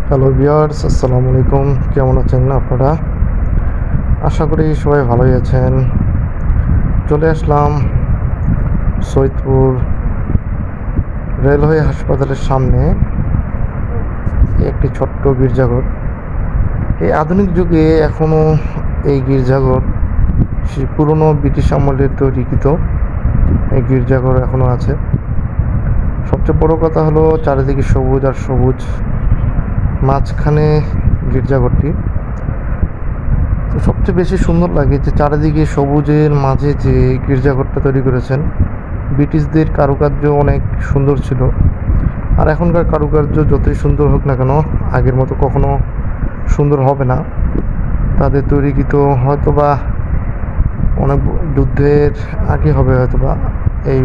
Hello viewers, আসসালামু আলাইকুম। কেমন আছেন আপনারা? আশা করি সবাই ভালোই আছেন। চলে আসলাম সৈয়দপুর রেলওয়ে হাসপাতালের সামনে একটি ছোট্ট গির্জাঘর। এই আধুনিক যুগে এখনও এই গির্জাঘর সেই পুরনো ব্রিটিশ আমলের তৈরিকৃত এই গির্জাঘর এখনও আছে। সবচেয়ে বড় কথা হলো চারিদিকে সবুজ আর সবুজ, মাঝখানে গির্জাঘরটি। তো সবচেয়ে বেশি সুন্দর লাগে যে চারিদিকে সবুজের মাঝে যে গির্জাঘরটা তৈরি করেছেন, ব্রিটিশদের কারুকার্য অনেক সুন্দর ছিল। আর এখনকার কারুকার্য যতই সুন্দর হোক না কেন, আগের মতো কখনো সুন্দর হবে না। তাদের তৈরিকৃত হয়তোবা অনেক যুদ্ধের আগে হবে হয়তোবা এই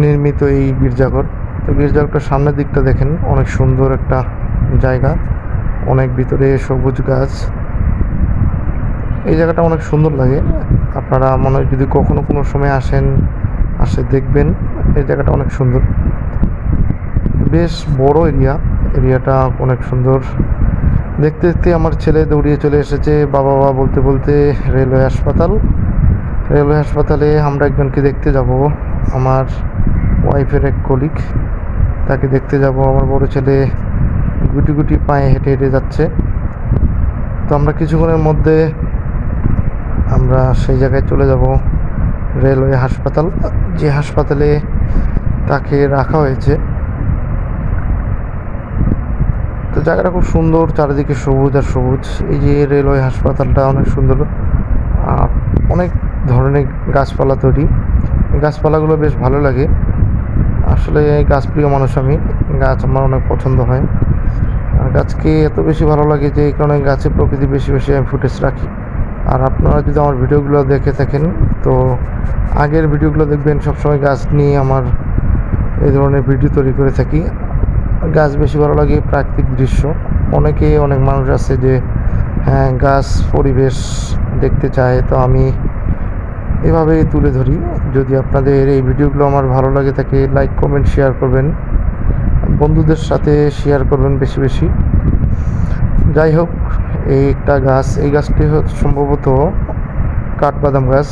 নির্মিত এই গির্জাঘর। তো গির্জাঘরটার সামনের দিকটা দেখেন, অনেক সুন্দর একটা জায়গা, অনেক ভিতরে সবুজ গাছ। এই জায়গাটা অনেক সুন্দর লাগে। আপনারা মনে হয় যদি কখনো কোনো সময় আসে দেখবেন, এই জায়গাটা অনেক সুন্দর, বেশ বড় এরিয়াটা অনেক সুন্দর। দেখতে দেখতে আমার ছেলে দৌড়িয়ে চলে এসেছে বাবা বাবা বলতে বলতে রেলওয়ে হাসপাতালে আমরা একজনকে দেখতে যাব, আমার ওয়াইফের এক কলিগ, তাকে দেখতে যাব। আমার বড় ছেলে গুটি গুটি পায়ে হেঁটে হেঁটে যাচ্ছে। তো আমরা কিছুক্ষণের মধ্যে আমরা সেই জায়গায় চলে যাব, রেলওয়ে হাসপাতাল, যে হাসপাতালে তাকে রাখা হয়েছে। তো জায়গাটা খুব সুন্দর, চারিদিকে সবুজ আর সবুজ। এই যে রেলওয়ে হাসপাতালটা অনেক সুন্দর, অনেক ধরনের গাছপালা তৈরি। এই গাছপালাগুলো বেশ ভালো লাগে। আসলে গাছপ্রিয় মানুষ আমি, গাছ আমার অনেক পছন্দ হয়। আর গাছকে এত বেশি ভালো লাগে যে এই কারণে গাছের প্রকৃতি বেশি বেশি আমি ফুটেজ রাখি। আর আপনারা যদি আমার ভিডিওগুলো দেখে থাকেন, তো আগের ভিডিওগুলো দেখবেন, সবসময় গাছ নিয়ে আমার এই ধরনের ভিডিও তৈরি করে থাকি। গাছ বেশি ভালো লাগে, প্রাকৃতিক দৃশ্য। অনেক মানুষ আছে যে হ্যাঁ গাছ পরিবেশ দেখতে চায়, তো আমি এভাবেই তুলে ধরি। যদি আপনাদের এই ভিডিওগুলো আমার ভালো লাগে থাকে, লাইক কমেন্ট শেয়ার করবেন, বন্ধুদের সাথে শেয়ার করবেন বেশি বেশি। যাই হোক, এই একটা গাছ, এই গাছটি সম্ভবত কাঠবাদাম গাছ।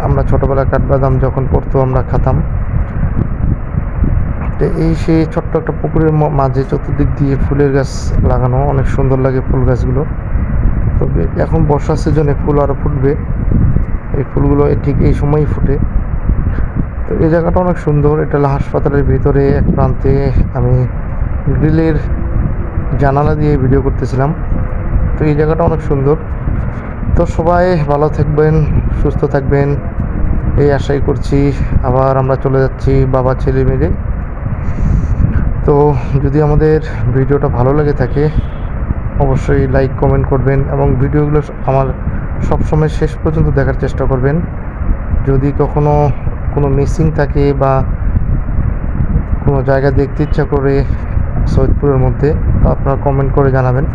আমরা ছোটোবেলায় কাঠবাদাম যখন পড়তো আমরা খেতাম। তো এই সেই ছোট্ট একটা পুকুরের মাঝে চতুর্দিক দিয়ে ফুলের গাছ লাগানো, অনেক সুন্দর লাগে ফুল গাছগুলো। তবে এখন বর্ষার সিজনে ফুল আরও ফুটবে, এই ফুলগুলো ঠিক এই সময়ই ফুটে। তো এই জায়গাটা অনেক সুন্দর। এটা হলো হাসপাতালের ভিতরে এক প্রান্তে আমি গ্রিলের জানালা দিয়ে ভিডিও করতেছিলাম। তো এই জায়গাটা অনেক সুন্দর। তো সবাই ভালো থাকবেন, সুস্থ থাকবেন, এই আশাই করছি। আবার আমরা চলে যাচ্ছি বাবা ছেলে মিলে। তো যদি আমাদের ভিডিওটা ভালো লেগে থাকে, অবশ্যই লাইক কমেন্ট করবেন এবং ভিডিওগুলো আমার সবসময় শেষ পর্যন্ত দেখার চেষ্টা করবেন। যদি কখনো কোনো মিসিং থাকে বা কোনো জায়গা দেখতে ইচ্ছা করে সৈয়দপুরের মধ্যে, তো আপনারা কমেন্ট করে জানাবেন।